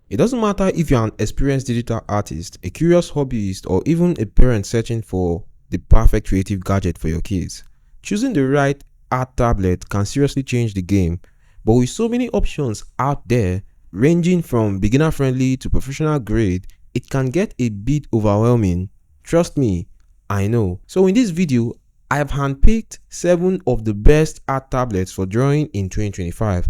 It doesn't matter if you're an experienced digital artist, a curious hobbyist, or even a parent searching for the perfect creative gadget for your kids. Choosing the right art tablet can seriously change the game. But with so many options out there, ranging from beginner friendly to professional grade, it can get a bit overwhelming. Trust me, I know. So in this video, I have handpicked 7 of the best art tablets for drawing in 2025.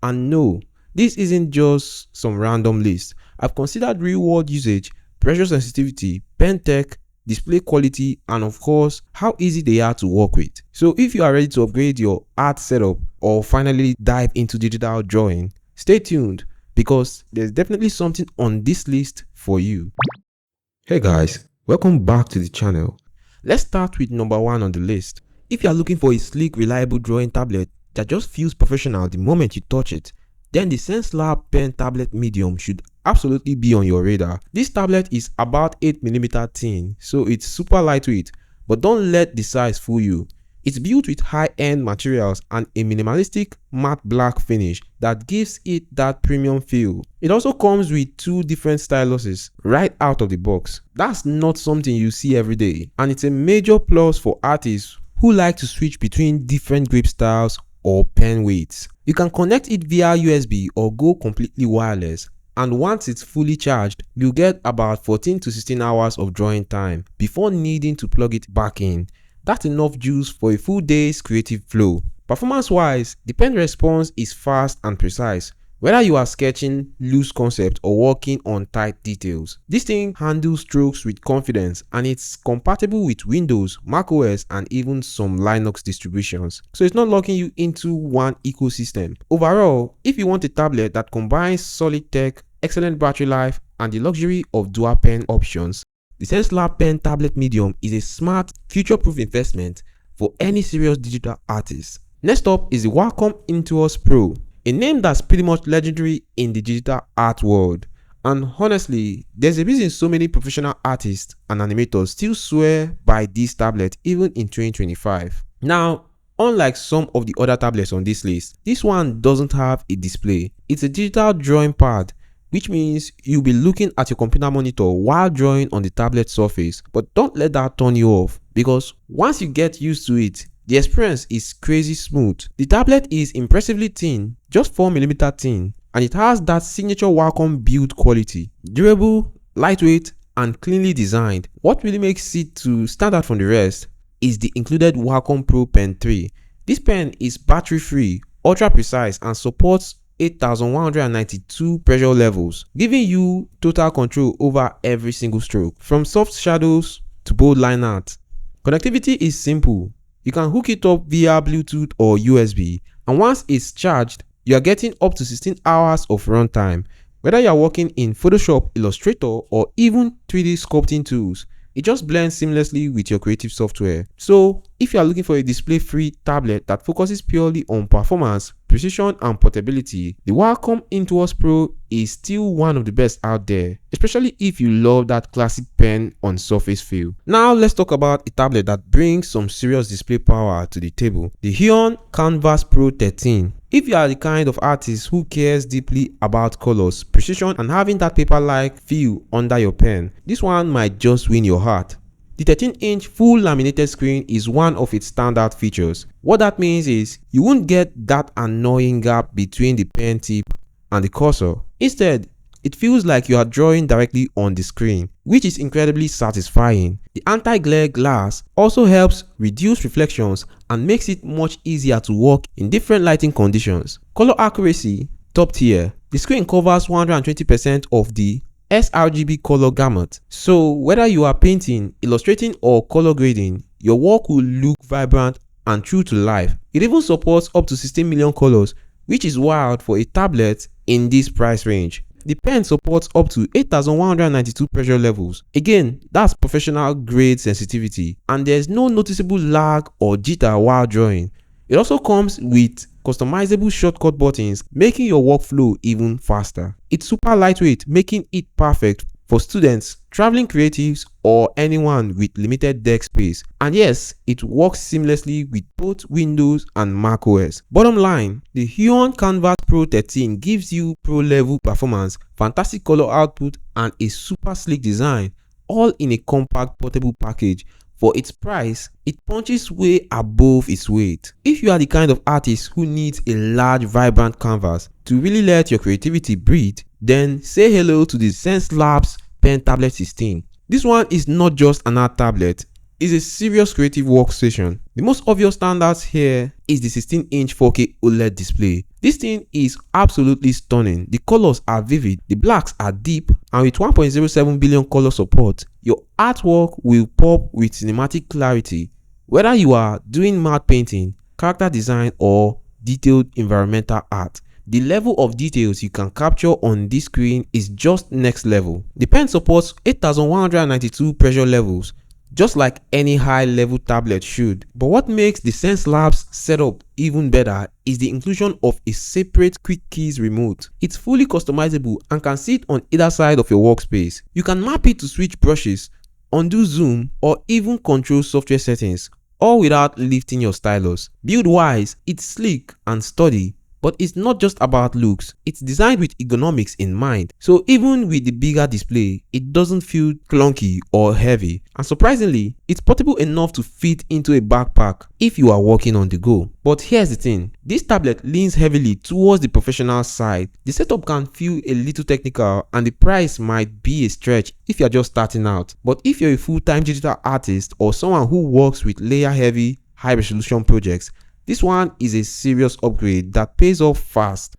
And no, this isn't just some random list. I've considered real world usage, pressure sensitivity, pen tech, display quality, and of course, how easy they are to work with. So if you are ready to upgrade your art setup or finally dive into digital drawing, stay tuned because there's definitely something on this list for you. Hey guys, welcome back to the channel. Let's start with number 1 on the list. If you are looking for a sleek, reliable drawing tablet that just feels professional the moment you touch it, then the Xencelabs pen tablet medium should absolutely be on your radar. This tablet is about 8mm thin, so it's super lightweight, but don't let the size fool you. It's built with high-end materials and a minimalistic matte black finish that gives it that premium feel. It also comes with 2 different styluses right out of the box. That's not something you see every day, and it's a major plus for artists who like to switch between different grip styles or pen weights. You can connect it via USB or go completely wireless, and once it's fully charged, you'll get about 14 to 16 hours of drawing time before needing to plug it back in. That's enough juice for a full day's creative flow. Performance-wise, the pen response is fast and precise, whether you are sketching loose concepts or working on tight details. This thing handles strokes with confidence, and it's compatible with Windows, macOS, and even some Linux distributions. So it's not locking you into one ecosystem. Overall, if you want a tablet that combines solid tech, excellent battery life, and the luxury of dual pen options, the Xencelabs pen tablet medium is a smart, future-proof investment for any serious digital artist. Next up is the Wacom Intuos Pro, a name that's pretty much legendary in the digital art world. And honestly, there's a reason so many professional artists and animators still swear by this tablet even in 2025. Now, unlike some of the other tablets on this list, this one doesn't have a display. It's a digital drawing pad, which means you'll be looking at your computer monitor while drawing on the tablet surface. But don't let that turn you off, because once you get used to it, the experience is crazy smooth. The tablet is impressively thin, just 4mm thin, and it has that signature Wacom build quality. Durable, lightweight, and cleanly designed. What really makes it to stand out from the rest is the included Wacom Pro Pen 3. This pen is battery free, ultra precise, and supports 8,192 pressure levels, giving you total control over every single stroke, from soft shadows to bold line art. Connectivity is simple. You can hook it up via Bluetooth or USB, and once it's charged, you are getting up to 16 hours of runtime. Whether you are working in Photoshop, Illustrator, or even 3D sculpting tools, it just blends seamlessly with your creative software. So, if you are looking for a display-free tablet that focuses purely on performance, precision, and portability, the Wacom Intuos Pro is still one of the best out there, especially if you love that classic pen on surface feel. Now, let's talk about a tablet that brings some serious display power to the table, the Huion Canvas Pro 13. If you are the kind of artist who cares deeply about colors, precision, and having that paper-like feel under your pen, this one might just win your heart. The 13-inch full laminated screen is one of its standout features. What that means is you won't get that annoying gap between the pen tip and the cursor. Instead, it feels like you are drawing directly on the screen, which is incredibly satisfying. The anti-glare glass also helps reduce reflections and makes it much easier to work in different lighting conditions. Color accuracy, top tier. The screen covers 120% of the sRGB color gamut. So whether you are painting, illustrating, or color grading, your work will look vibrant and true to life. It even supports up to 16 million colors, which is wild for a tablet in this price range. The pen supports up to 8,192 pressure levels. Again, that's professional grade sensitivity, and there's no noticeable lag or jitter while drawing. It also comes with customizable shortcut buttons, making your workflow even faster. It's super lightweight, making it perfect for students, traveling creatives, or anyone with limited desk space. And yes, it works seamlessly with both Windows and macOS. Bottom line, the Huion Canvas Pro 13 gives you pro-level performance, fantastic color output, and a super sleek design, all in a compact portable package. For its price, it punches way above its weight. If you are the kind of artist who needs a large, vibrant canvas to really let your creativity breathe, then say hello to the Xencelabs Pen Tablet 16. This one is not just an art tablet, it's a serious creative workstation. The most obvious standout here is the 16-inch 4K OLED display. This thing is absolutely stunning. The colors are vivid, the blacks are deep, and with 1.07 billion color support, your artwork will pop with cinematic clarity. Whether you are doing matte painting, character design, or detailed environmental art, the level of details you can capture on this screen is just next level. The pen supports 8192 pressure levels, just like any high-level tablet should. But what makes the Xencelabs setup even better is the inclusion of a separate quick keys remote. It's fully customizable and can sit on either side of your workspace. You can map it to switch brushes, undo zoom, or even control software settings, all without lifting your stylus. Build-wise, it's sleek and sturdy. But it's not just about looks, it's designed with ergonomics in mind. So even with the bigger display, it doesn't feel clunky or heavy. And surprisingly, it's portable enough to fit into a backpack if you are working on the go. But here's the thing, this tablet leans heavily towards the professional side. The setup can feel a little technical and the price might be a stretch if you're just starting out. But if you're a full-time digital artist or someone who works with layer-heavy, high-resolution projects, this one is a serious upgrade that pays off fast.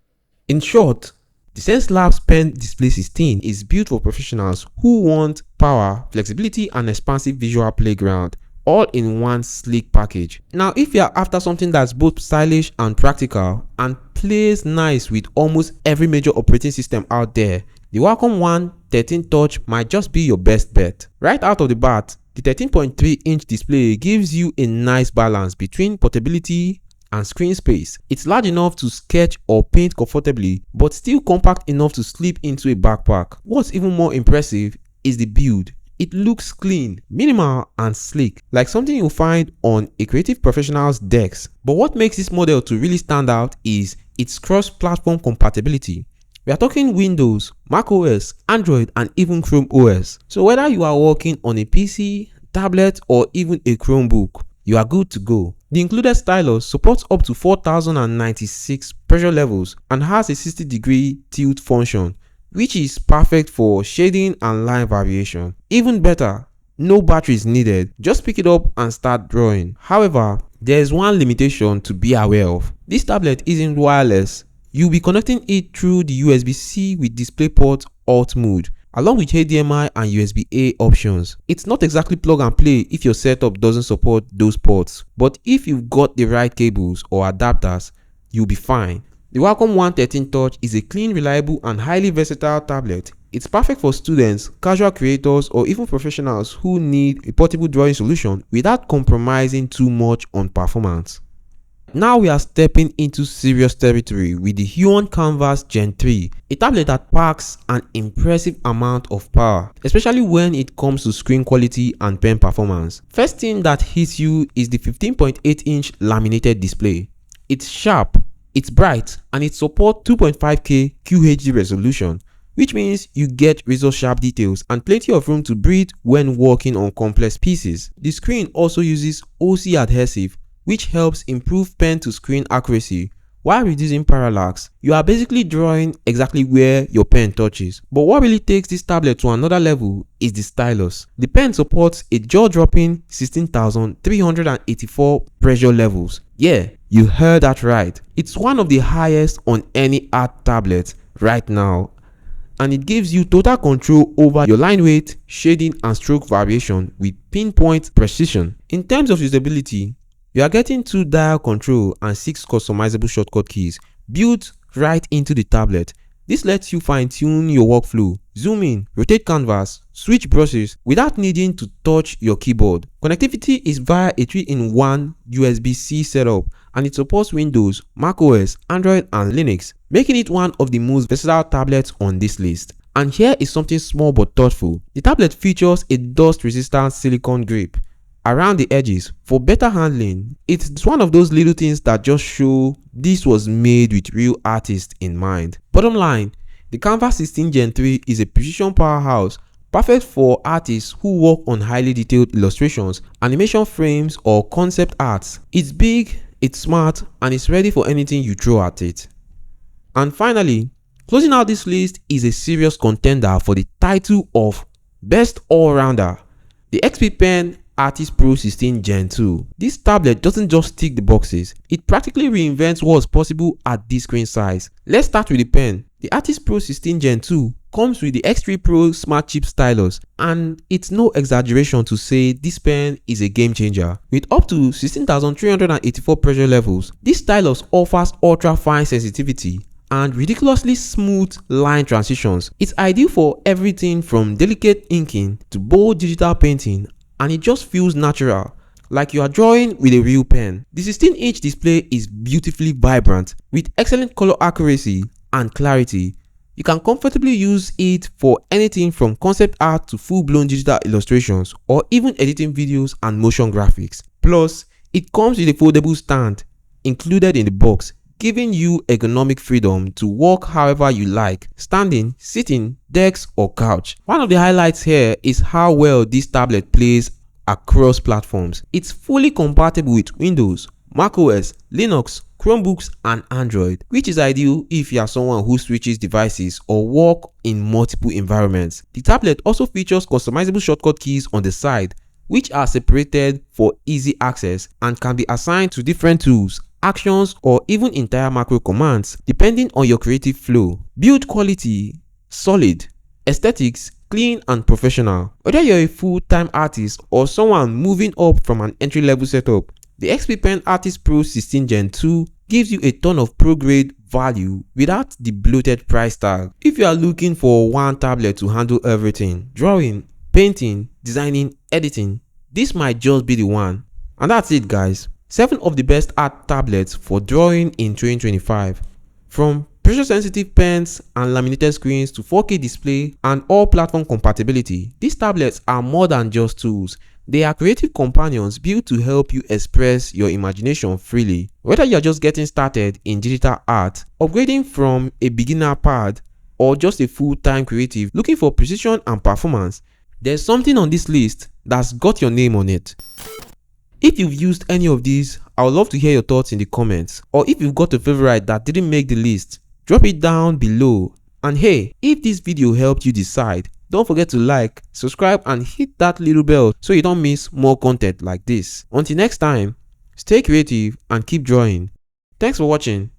In short, the Xencelabs Pen Display 16 is built for professionals who want power, flexibility, and expansive visual playground, all in one sleek package. Now, if you are after something that's both stylish and practical and plays nice with almost every major operating system out there, the Wacom One 13 Touch might just be your best bet. Right out of the bat, the 13.3-inch display gives you a nice balance between portability and screen space. It's large enough to sketch or paint comfortably, but still compact enough to slip into a backpack. What's even more impressive is the build. It looks clean, minimal, and sleek, like something you'll find on a creative professional's desk. But what makes this model to really stand out is its cross-platform compatibility. We are talking Windows, macOS, Android, and even Chrome OS. So whether you are working on a PC, tablet, or even a Chromebook, you are good to go. The included stylus supports up to 4096 pressure levels and has a 60-degree tilt function, which is perfect for shading and line variation. Even better, no batteries needed. Just pick it up and start drawing. However, there is one limitation to be aware of. This tablet isn't wireless. You'll be connecting it through the USB-C with DisplayPort Alt mode, along with HDMI and USB-A options. It's not exactly plug and play if your setup doesn't support those ports, but if you've got the right cables or adapters, you'll be fine. The Wacom One 13 Touch is a clean, reliable, and highly versatile tablet. It's perfect for students, casual creators, or even professionals who need a portable drawing solution without compromising too much on performance. Now we are stepping into serious territory with the Huion Canvas Gen 3, a tablet that packs an impressive amount of power, especially when it comes to screen quality and pen performance. First thing that hits you is the 15.8-inch laminated display. It's sharp, it's bright, and it supports 2.5K QHD resolution, which means you get razor sharp details and plenty of room to breathe when working on complex pieces. The screen also uses OC adhesive, which helps improve pen to screen accuracy while reducing parallax. You are basically drawing exactly where your pen touches. But what really takes this tablet to another level is the stylus. The pen supports a jaw-dropping 16,384 pressure levels. Yeah, you heard that right. It's one of the highest on any art tablet right now, and it gives you total control over your line weight, shading, and stroke variation with pinpoint precision. In terms of usability, you are getting 2 dial control and 6 customizable shortcut keys built right into the tablet. This lets you fine-tune your workflow, zoom in, rotate canvas, switch brushes without needing to touch your keyboard. Connectivity is via a 3-in-1 USB-C setup, and it supports Windows, macOS, Android, and Linux, making it one of the most versatile tablets on this list. And here is something small but thoughtful. The tablet features a dust-resistant silicone grip around the edges for better handling. It's one of those little things that just show this was made with real artists in mind. Bottom line, the Canva 16 Gen 3 is a precision powerhouse, perfect for artists who work on highly detailed illustrations, animation frames, or concept arts. It's big, it's smart, and it's ready for anything you throw at it. And finally, closing out this list is a serious contender for the title of Best All-Rounder, the XP Pen Artist Pro 16 Gen 2. This tablet doesn't just tick the boxes, it practically reinvents what's possible at this screen size. Let's start with the pen. The Artist Pro 16 Gen 2 comes with the X3 Pro Smart Chip Stylus, and it's no exaggeration to say this pen is a game changer. With up to 16,384 pressure levels, this stylus offers ultra fine sensitivity and ridiculously smooth line transitions. It's ideal for everything from delicate inking to bold digital painting, and it just feels natural, like you are drawing with a real pen. The 16-inch display is beautifully vibrant with excellent color accuracy and clarity. You can comfortably use it for anything from concept art to full-blown digital illustrations, or even editing videos and motion graphics. Plus, it comes with a foldable stand included in the box, giving you ergonomic freedom to work however you like, standing, sitting, desk, or couch. One of the highlights here is how well this tablet plays across platforms. It's fully compatible with Windows, macOS, Linux, Chromebooks, and Android, which is ideal if you are someone who switches devices or work in multiple environments. The tablet also features customizable shortcut keys on the side, which are separated for easy access and can be assigned to different tools, actions, or even entire macro commands depending on your creative flow. Build quality: solid. Aesthetics: clean and professional. Whether you're a full-time artist or someone moving up from an entry-level setup, the XP Pen Artist Pro 16 Gen 2 gives you a ton of pro-grade value without the bloated price tag. If you are looking for one tablet to handle everything: drawing, painting, designing, editing, this might just be the one. And that's it, guys. 7 of the best art tablets for drawing in 2025. From pressure sensitive pens and laminated screens to 4K display and all platform compatibility, these tablets are more than just tools. They are creative companions built to help you express your imagination freely. Whether you're just getting started in digital art, upgrading from a beginner pad, or just a full-time creative looking for precision and performance, there's something on this list that's got your name on it. If you've used any of these, I would love to hear your thoughts in the comments. Or if you've got a favorite that didn't make the list, drop it down below. And hey, if this video helped you decide, don't forget to like, subscribe, and hit that little bell so you don't miss more content like this. Until next time, stay creative and keep drawing. Thanks for watching.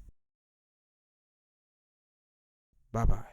Bye bye.